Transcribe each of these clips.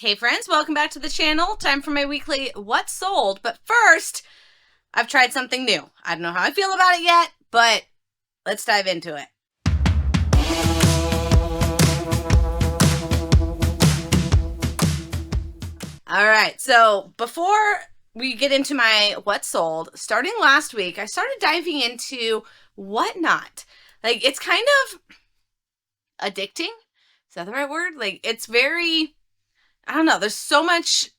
Hey friends, welcome back to the channel. Time for my weekly What Sold. But first, I've tried something new. I don't know how I feel about it yet, but let's dive into it. All right, so before we get into my What Sold, starting last week, I started diving into whatnot. Like, it's kind of addicting. Is that the right word? Like, it's very, I don't know, there's so much.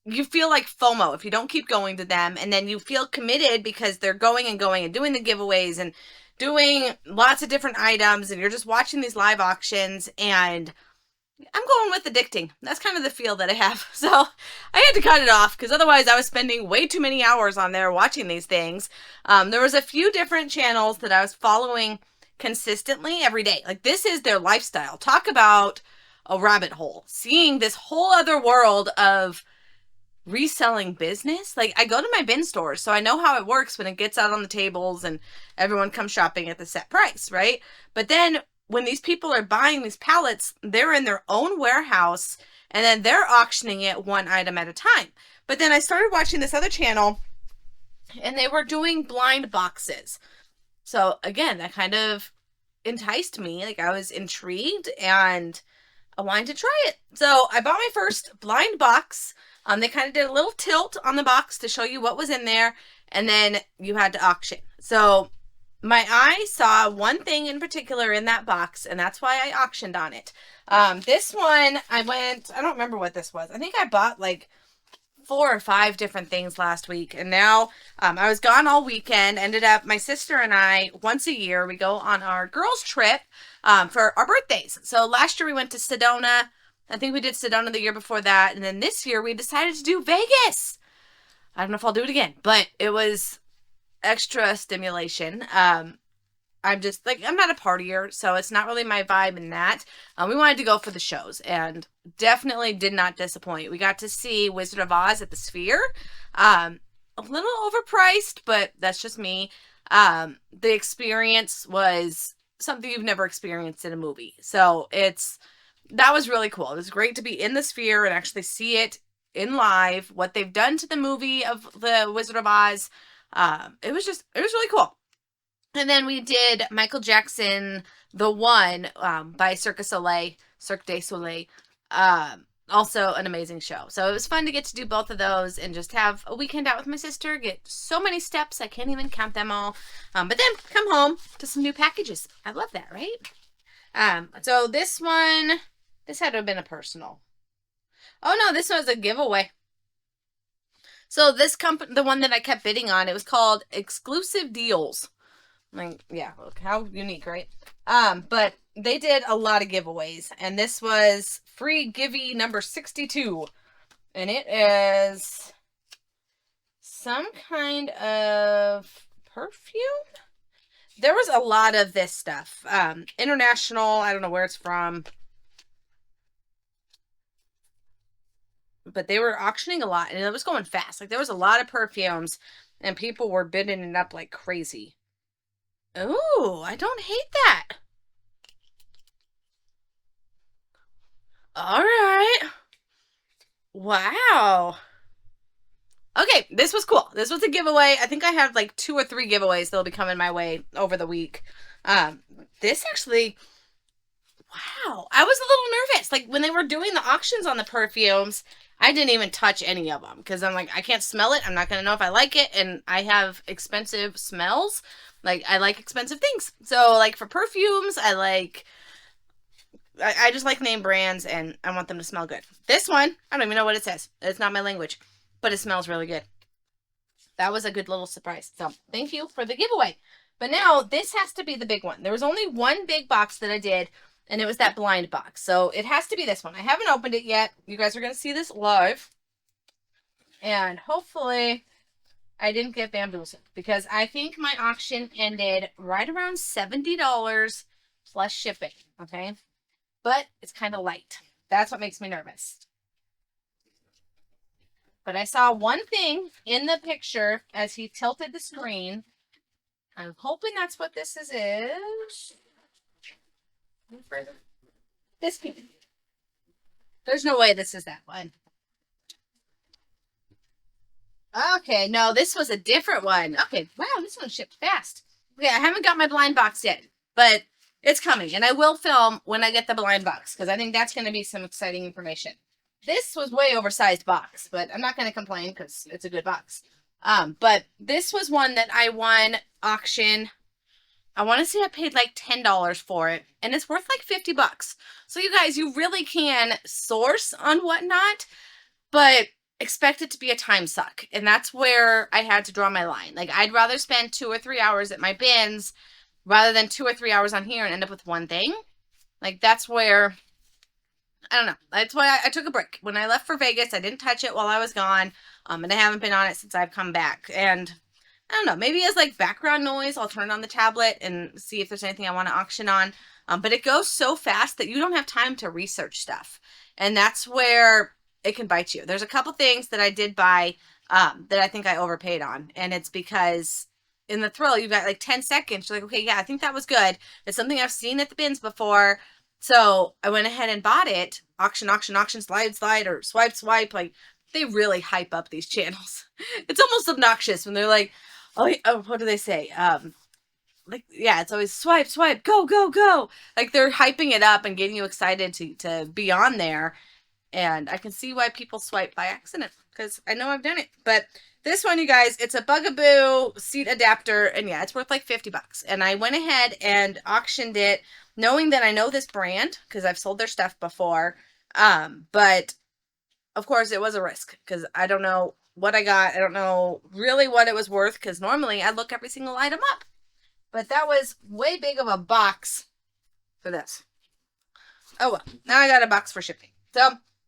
You feel like FOMO if you don't keep going to them, and then you feel committed because they're going and going and doing the giveaways and doing lots of different items, and you're just watching these live auctions, and I'm going with addicting. That's kind of the feel that I have. So I had to cut it off because otherwise I was spending way too many hours on there watching these things. There was a few different channels that I was following consistently every day. Like, this is their lifestyle. Talk about a rabbit hole. Seeing this whole other world of reselling business. Like, I go to my bin stores, so I know how it works when it gets out on the tables and everyone comes shopping at the set price, right? But then when these people are buying these pallets, they're in their own warehouse and then they're auctioning it one item at a time. But then I started watching this other channel and they were doing blind boxes. So again, that kind of enticed me. Like, I was intrigued and I wanted to try it. So I bought my first blind box. They kind of did a little tilt on the box to show you what was in there, and then you had to auction. So my eye saw one thing in particular in that box, and that's why I auctioned on it. This one, I don't remember what this was. I think I bought like 4 or 5 different things last week, and now I was gone all weekend. Ended up, my sister and I, once a year, we go on our girls' trip for our birthdays. So last year we went to Sedona. I think we did Sedona the year before that. And then this year we decided to do Vegas. I don't know if I'll do it again, but it was extra stimulation. I'm just like, I'm not a partier, so it's not really my vibe in that. We wanted to go for the shows and definitely did not disappoint. We got to see Wizard of Oz at the Sphere. A little overpriced, but that's just me. The experience was something you've never experienced in a movie. So that was really cool. It was great to be in the Sphere and actually see it in live, what they've done to the movie of the Wizard of Oz. It was really cool. And then we did Michael Jackson, The One, by Cirque du Soleil. Also an amazing show. So it was fun to get to do both of those and just have a weekend out with my sister, get so many steps, I can't even count them all. But then come home to some new packages. I love that, right? So this one, this had to have been a personal. Oh no, this was a giveaway. So this company, the one that I kept bidding on, it was called Exclusive Deals. Like, yeah, look how unique, right? But they did a lot of giveaways, and this was free givey number 62, and it is some kind of perfume. There was a lot of this stuff. International, I don't know where it's from, but they were auctioning a lot, and it was going fast. Like, there was a lot of perfumes, and people were bidding it up like crazy. Ooh, I don't hate that. All right. Wow. Okay, this was cool. This was a giveaway. I think I have like 2 or 3 giveaways that'll be coming my way over the week. This actually, wow. I was a little nervous. Like, when they were doing the auctions on the perfumes, I didn't even touch any of them because I'm like, I can't smell it. I'm not going to know if I like it. And I have expensive smells. Like, I like expensive things. So, like, for perfumes, I just like name brands and I want them to smell good. This one, I don't even know what it says. It's not my language, but it smells really good. That was a good little surprise. So, thank you for the giveaway. But now, this has to be the big one. There was only one big box that I did, and it was that blind box. So, it has to be this one. I haven't opened it yet. You guys are going to see this live. And hopefully, I didn't get bamboozled because I think my auction ended right around $70 plus shipping, okay? But it's kind of light. That's what makes me nervous. But I saw one thing in the picture as he tilted the screen. I'm hoping that's what this is. This piece. There's no way this is that one. Okay, no, this was a different one. Okay, wow, this one shipped fast. Okay, I haven't got my blind box yet, but it's coming, and I will film when I get the blind box, because I think that's going to be some exciting information. This was way oversized box, but I'm not going to complain because it's a good box. But this was one that I won auction. I want to say I paid like $10 for it, and it's worth like $50. So you guys, you really can source on Whatnot, but expect it to be a time suck. And that's where I had to draw my line. Like, I'd rather spend 2 or 3 hours at my bins rather than 2 or 3 hours on here and end up with one thing. Like, that's where, I don't know. That's why I took a break. When I left for Vegas, I didn't touch it while I was gone. And I haven't been on it since I've come back. And I don't know, maybe as like background noise, I'll turn on the tablet and see if there's anything I want to auction on. But it goes so fast that you don't have time to research stuff. And that's where it can bite you. There's a couple things that I did buy that I think I overpaid on. And it's because in the thrill, you've got like 10 seconds. You're like, okay, yeah, I think that was good. It's something I've seen at the bins before. So I went ahead and bought it. Auction, slide, or swipe. Like, they really hype up these channels. It's almost obnoxious when they're like, oh, what do they say? Like, yeah, it's always swipe, go. Like, they're hyping it up and getting you excited to be on there. And I can see why people swipe by accident, because I know I've done it. But this one, you guys, it's a Bugaboo seat adapter, and yeah, it's worth like $50. And I went ahead and auctioned it, knowing that I know this brand because I've sold their stuff before. But of course, it was a risk because I don't know what I got. I don't know really what it was worth, because normally I look every single item up. But that was way big of a box for this. Oh well, now I got a box for shipping. So,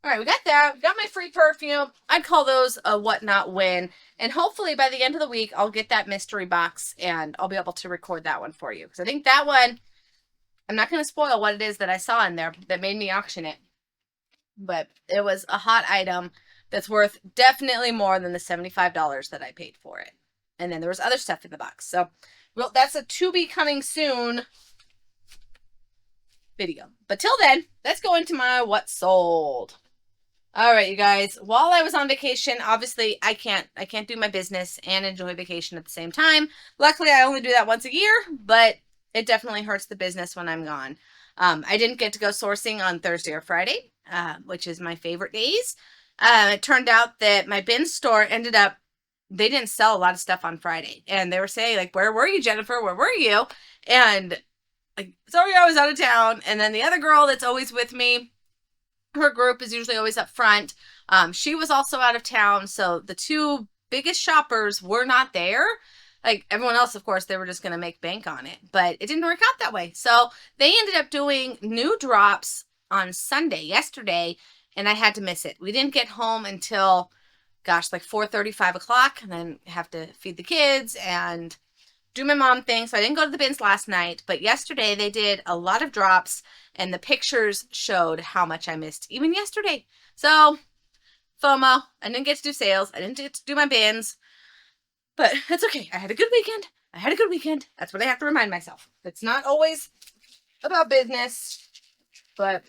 all right, we got that. We got my free perfume. I'd call those a Whatnot win. And hopefully by the end of the week, I'll get that mystery box and I'll be able to record that one for you. Because I think that one, I'm not going to spoil what it is that I saw in there that made me auction it. But it was a hot item that's worth definitely more than the $75 that I paid for it. And then there was other stuff in the box. So, well, that's a to be coming soon video. But till then, let's go into my what sold. All right, you guys. While I was on vacation, obviously I can't do my business and enjoy vacation at the same time. Luckily, I only do that once a year, but it definitely hurts the business when I'm gone. I didn't get to go sourcing on Thursday or Friday, which is my favorite days. It turned out that my bin store ended up, they didn't sell a lot of stuff on Friday. And they were saying, like, where were you, Jennifer? Where were you? And like, sorry, I was out of town. And then the other girl that's always with me, her group is usually always up front. She was also out of town. So the two biggest shoppers were not there. Like, everyone else, of course, they were just going to make bank on it. But it didn't work out that way. So they ended up doing new drops on Sunday, yesterday, and I had to miss it. We didn't get home until, gosh, like 4:30, 5 o'clock, and then have to feed the kids and do my mom thing. So I didn't go to the bins last night, but yesterday they did a lot of drops, and the pictures showed how much I missed even yesterday. So, FOMO, I didn't get to do sales. I didn't get to do my bins, but it's okay. I had a good weekend. That's what I have to remind myself. It's not always about business, but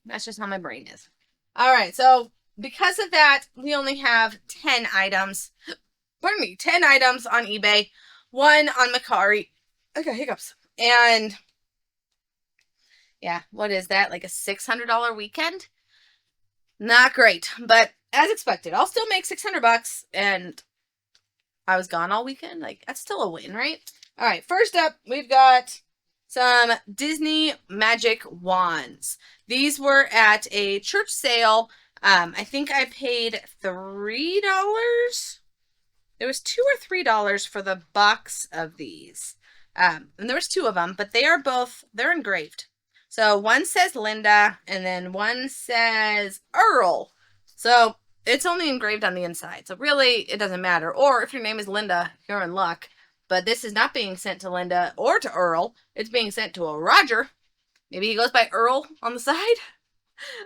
that's just how my brain is. All right, so because of that, we only have 10 items. Pardon me, 10 items on eBay, 1 on Mercari. I got hiccups. And yeah, what is that? Like a $600 weekend? Not great, but as expected, I'll still make $600, and I was gone all weekend. Like, that's still a win, right? All right, first up, we've got some Disney magic wands. These were at a church sale. I think I paid $3. There was $2 or $3 for the box of these. And there was 2 of them, but they're engraved. So one says Linda, and then one says Earl. So it's only engraved on the inside. So really, it doesn't matter. Or if your name is Linda, you're in luck. But this is not being sent to Linda or to Earl. It's being sent to a Roger. Maybe he goes by Earl on the side.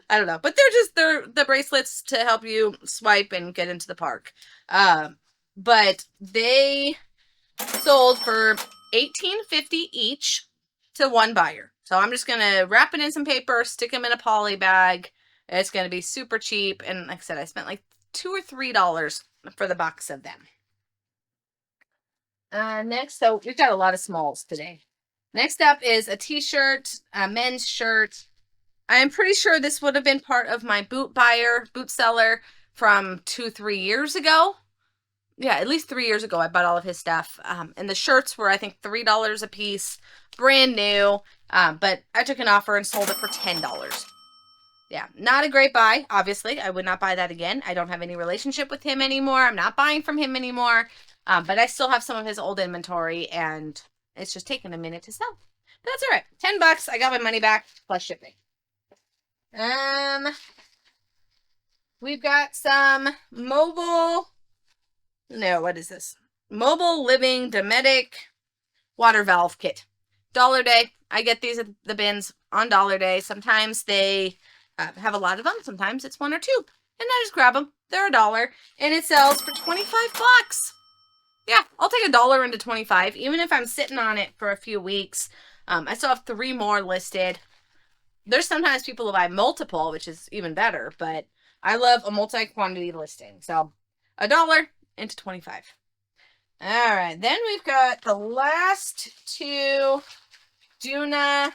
I don't know. But they're the bracelets to help you swipe and get into the park. But they sold for $18.50 each to one buyer. So I'm just going to wrap it in some paper, stick them in a poly bag, It's going to be super cheap. And like I said, I spent like $2 or $3 for the box of them. Next, so we've got a lot of smalls today. Next up is a t-shirt, a men's shirt. I'm pretty sure this would have been part of my boot seller from 2-3 years ago. Yeah, at least 3 years ago, I bought all of his stuff. And the shirts were, I think, $3 a piece, brand new. But I took an offer and sold it for $10. Yeah, not a great buy, obviously. I would not buy that again. I don't have any relationship with him anymore. I'm not buying from him anymore. But I still have some of his old inventory, and it's just taken a minute to sell. But that's all right. $10. I got my money back plus shipping. We've got some mobile living Dometic water valve kit. Dollar Day. I get these at the bins on Dollar Day. Sometimes they have a lot of them. Sometimes it's 1 or 2. And I just grab them. They're $1. And it sells for 25 bucks. Yeah, I'll take $1 into 25, even if I'm sitting on it for a few weeks. I still have 3 more listed. There's sometimes people who buy multiple, which is even better, but I love a multi-quantity listing. So $1 into 25. All right, then we've got the last 2 Duna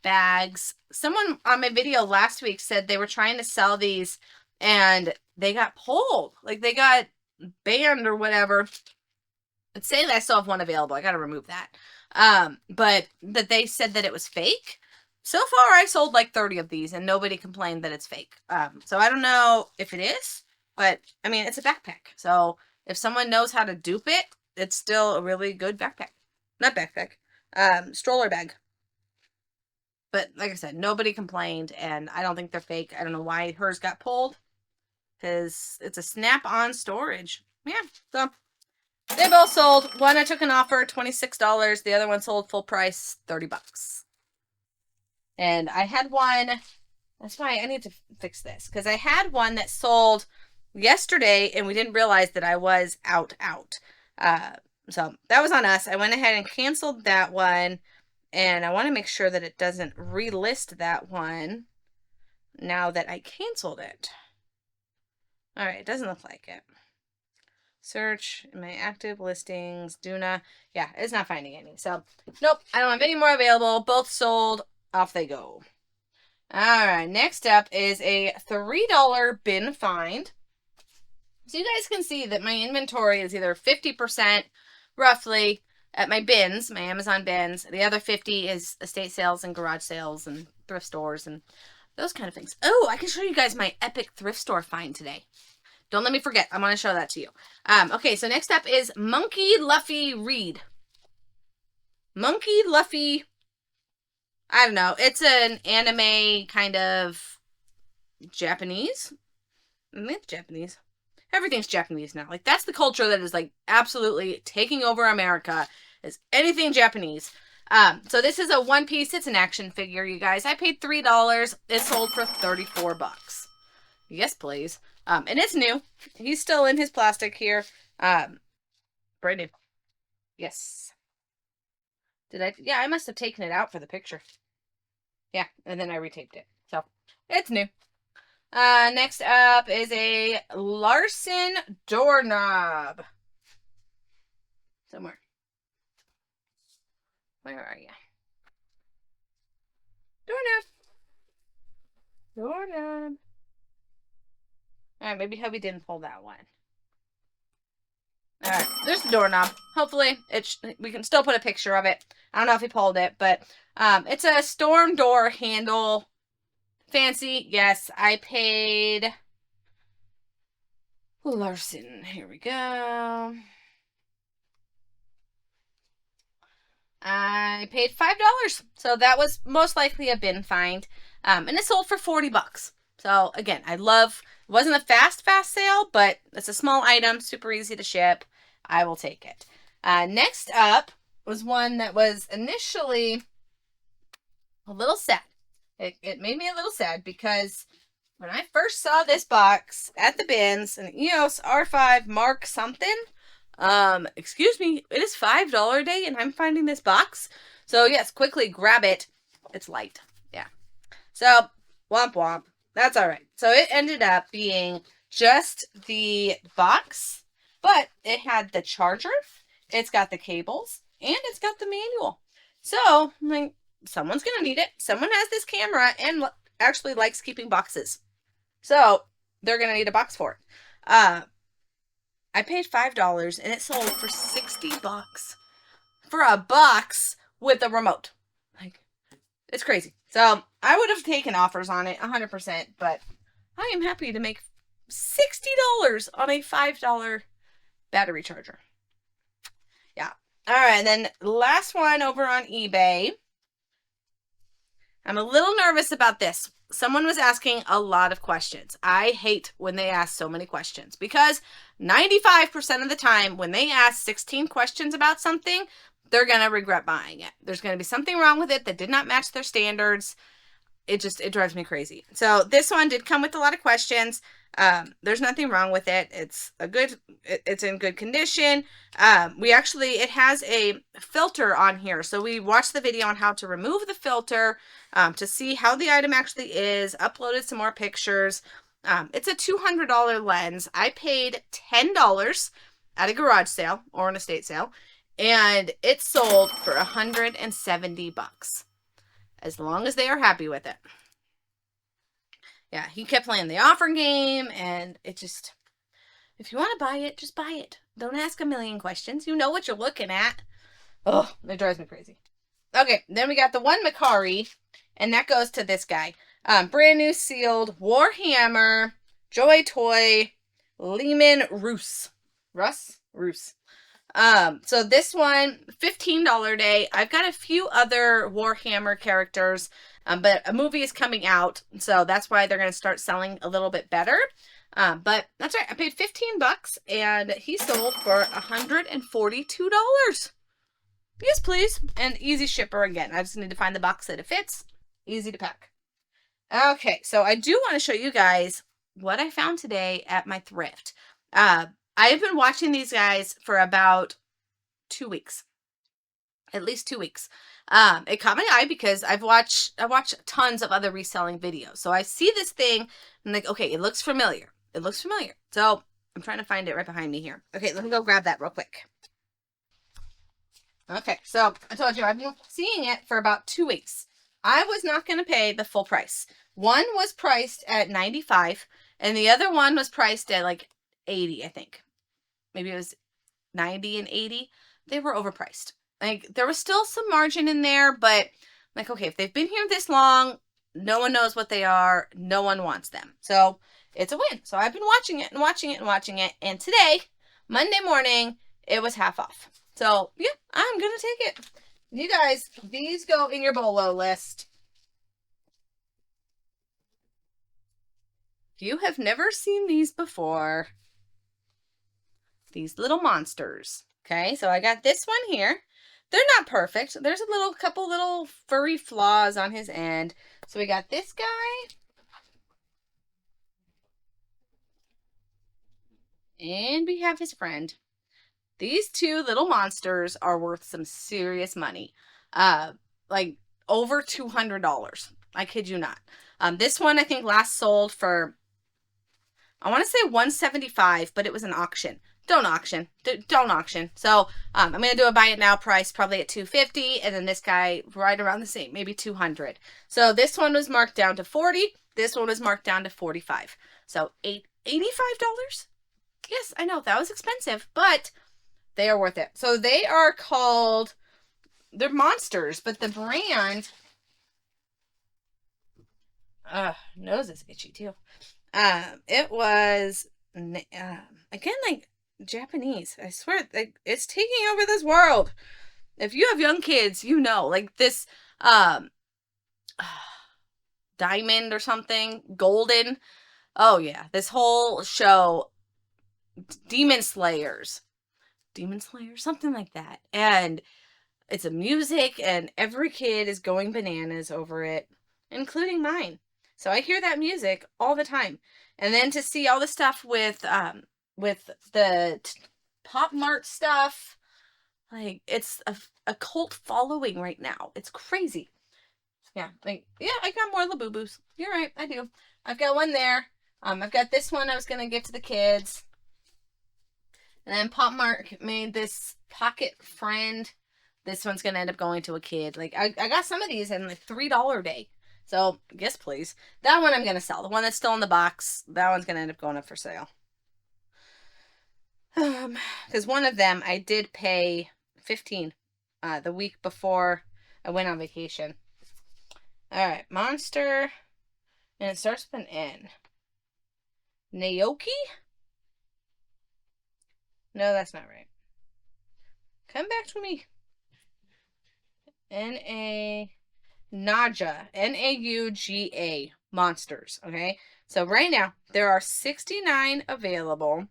bags. Someone on my video last week said they were trying to sell these and they got pulled. Like they got banned or whatever. It's saying that I still have one available. I got to remove that. But that they said that it was fake. So far, I sold like 30 of these and nobody complained that it's fake. So I don't know if it is, but I mean, it's a backpack. So if someone knows how to dupe it, it's still a really good backpack. Not backpack, stroller bag. But like I said, nobody complained and I don't think they're fake. I don't know why hers got pulled because it's a snap-on storage. Yeah, so they both sold. One I took an offer, $26. The other one sold full price, 30 bucks. And I had one, that's why I need to fix this, because I had one that sold yesterday and we didn't realize that I was out. So that was on us. I went ahead and canceled that one, and I want to make sure that it doesn't relist that one now that I canceled it. All right, it doesn't look like it. Search my active listings, Duna. Yeah, it's not finding any. So, nope, I don't have any more available. Both sold. Off they go. All right, next up is a $3 bin find. So you guys can see that my inventory is either 50% roughly at my bins, my Amazon bins. The other 50 is estate sales and garage sales and thrift stores and those kind of things. Oh, I can show you guys my epic thrift store find today. Don't let me forget. I want to show that to you. Okay, so next up is Monkey Luffy Reed. Monkey Luffy, I don't know. It's an anime kind of Japanese. I think it's Japanese. Everything's Japanese now. Like, that's the culture that is, like, absolutely taking over America, is anything Japanese. So this is a one piece. It's an action figure, you guys. I paid $3. It sold for 34 bucks. Yes, please. And it's new. He's still in his plastic here. Brand new. Yes. Did I? Yeah, I must have taken it out for the picture. Yeah, and then I retaped it. So, it's new. Next up is a Larson doorknob. Somewhere. Where are you? Doorknob. Alright, maybe hubby didn't pull that one. Alright, there's the doorknob. Hopefully, we can still put a picture of it. I don't know if he pulled it, but it's a storm door handle. Fancy. Yes, I paid Larson. Here we go. I paid $5. So that was most likely a bin find. And it sold for 40 bucks. So again, it wasn't a fast sale, but it's a small item, super easy to ship. I will take it. Next up was one that was initially a little sad. It made me a little sad because when I first saw this box at the bins, an EOS R5 Mark something, excuse me, it is $5 a day and I'm finding this box. So yes, quickly grab it. It's light. Yeah. So, womp womp. that's all right. So it ended up being just the box, but it had the charger, it's got the cables, and it's got the manual. So I'm like, someone's gonna need it. Someone has this camera and actually likes keeping boxes, so they're gonna need a box for it. I paid $5 and it sold for $60 for a box with a remote. Like, it's crazy. So I would have taken offers on it 100%, but I am happy to make $60 on a $5 battery charger. Yeah. All right. And then last one over on eBay. I'm a little nervous about this. Someone was asking a lot of questions. I hate when they ask so many questions because 95% of the time when they ask 16 questions about something, they're going to regret buying it. There's going to be something wrong with it that did not match their standards. It drives me crazy. So this one did come with a lot of questions. There's nothing wrong with it. It's in good condition. It has a filter on here. So we watched the video on how to remove the filter, to see how the item actually is, uploaded some more pictures. It's a $200 lens. I paid $10 at a garage sale or an estate sale, and it sold for $170. As long as they are happy with it. Yeah, he kept playing the offer game, and it just, if you want to buy it, just buy it. Don't ask a million questions. You know what you're looking at. Oh, it drives me crazy. Okay, then we got the one Macari, and that goes to this guy. Brand new sealed Warhammer Joy Toy Lehman Roos. Roos. So this one, $15 day. I've got a few other Warhammer characters, but a movie is coming out, so that's why they're going to start selling a little bit better. But that's right. I paid $15 and he sold for $142. Yes, please. And easy shipper again. I just need to find the box that it fits. Easy to pack. Okay, so I do want to show you guys what I found today at my thrift. I have been watching these guys for about 2 weeks. At least 2 weeks. It caught my eye because I watch tons of other reselling videos. So I see this thing and I'm like, okay, it looks familiar. It looks familiar. So I'm trying to find it right behind me here. Okay, let me go grab that real quick. Okay, so I told you I've been seeing it for about 2 weeks. I was not going to pay the full price. One was priced at $95 and the other one was priced at like $80, I think. Maybe it was $90 and $80. They were overpriced. Like, there was still some margin in there, but like, okay, if they've been here this long, no one knows what they are. No one wants them. So it's a win. So I've been watching it and watching it and watching it. And today, Monday morning, it was half off. So yeah, I'm going to take it. You guys, these go in your BOLO list. If you have never seen these before, these little monsters. Okay, so I got this one here. They're not perfect. There's a couple little furry flaws on his end. So we got this guy. And we have his friend. These two little monsters are worth some serious money. Like over $200. I kid you not. This one I think last sold for, I want to say $175, but it was an auction. Don't auction. Don't auction. So I'm going to do a buy it now price, probably at $250, and then this guy right around the same, maybe $200. So this one was marked down to $40. This one was marked down to $45. So $85? Yes, I know that was expensive, but they are worth it. So they are called, they're monsters, but the brand, nose is itchy too. It was again like Japanese. I swear, like, it's taking over this world. If you have young kids, you know, like this diamond or something, golden. Oh yeah, this whole show, Demon Slayers, something like that. And it's a music, and every kid is going bananas over it, including mine. So I hear that music all the time. And then to see all the stuff with the Pop Mart stuff, like, it's a cult following right now. It's crazy. Yeah, like, yeah, I got more Labubu's. You're right, I do. I've got one there. I've got this one I was going to give to the kids. And then Pop Mark made this pocket friend. This one's going to end up going to a kid. Like, I got some of these in like $3 day. So, yes, please. That one I'm going to sell. The one that's still in the box, that one's going to end up going up for sale. Because one of them I did pay $15 the week before I went on vacation. All right, Monster. And it starts with an N. Naoki? No, that's not right. Come back to me. Nauga. Nauga. Monsters. Okay. So right now, there are 69 available.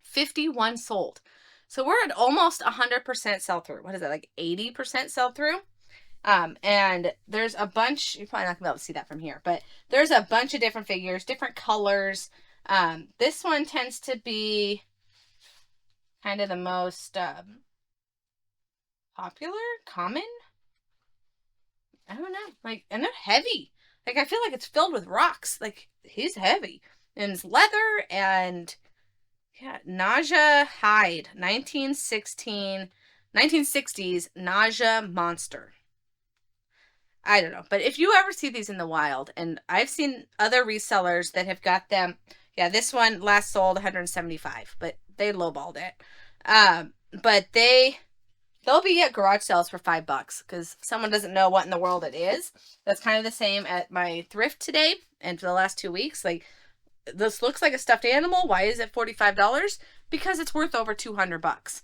51 sold. So we're at almost 100% sell through. What is that? Like 80% sell through? And there's a bunch, you're probably not gonna be able to see that from here, but there's a bunch of different figures, different colors. This one tends to be kind of the most popular, common. I don't know, like, and they're heavy. Like, I feel like it's filled with rocks. Like, he's heavy, and it's leather, and yeah, Nauga hide, 1960s Nauga monster. I don't know. But if you ever see these in the wild, and I've seen other resellers that have got them. Yeah, this one last sold 175, but they lowballed it. But they'll be at garage sales for $5 because someone doesn't know what in the world it is. That's kind of the same at my thrift today and for the last 2 weeks. Like, this looks like a stuffed animal. Why is it $45? Because it's worth over $200.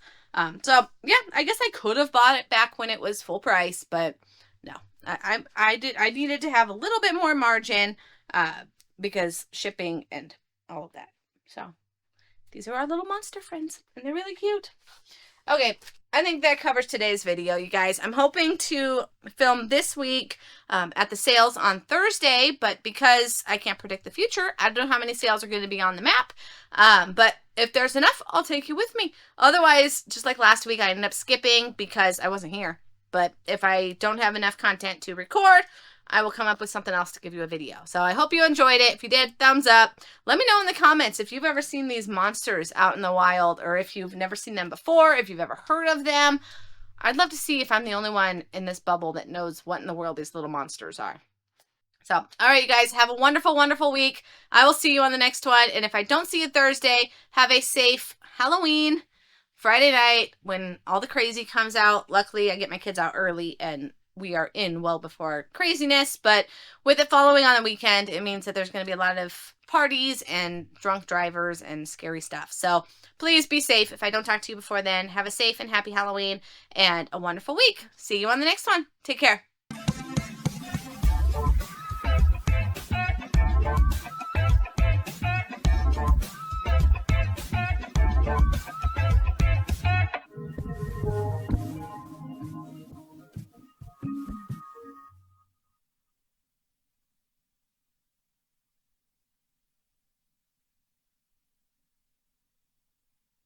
So yeah, I guess I could have bought it back when it was full price, but no. I needed to have a little bit more margin because shipping and all of that. So these are our little monster friends, and they're really cute. Okay, I think that covers today's video, you guys. I'm hoping to film this week at the sales on Thursday, but because I can't predict the future, I don't know how many sales are going to be on the map. But if there's enough, I'll take you with me. Otherwise, just like last week, I ended up skipping because I wasn't here. But if I don't have enough content to record, I will come up with something else to give you a video. So I hope you enjoyed it. If you did, thumbs up. Let me know in the comments if you've ever seen these monsters out in the wild, or if you've never seen them before, if you've ever heard of them. I'd love to see if I'm the only one in this bubble that knows what in the world these little monsters are. So, all right, you guys, have a wonderful, wonderful week. I will see you on the next one. And if I don't see you Thursday, have a safe Halloween. Friday night, when all the crazy comes out. Luckily, I get my kids out early, and we are in well before craziness. But with it following on the weekend, it means that there's going to be a lot of parties and drunk drivers and scary stuff. So please be safe. If I don't talk to you before then, have a safe and happy Halloween and a wonderful week. See you on the next one. Take care.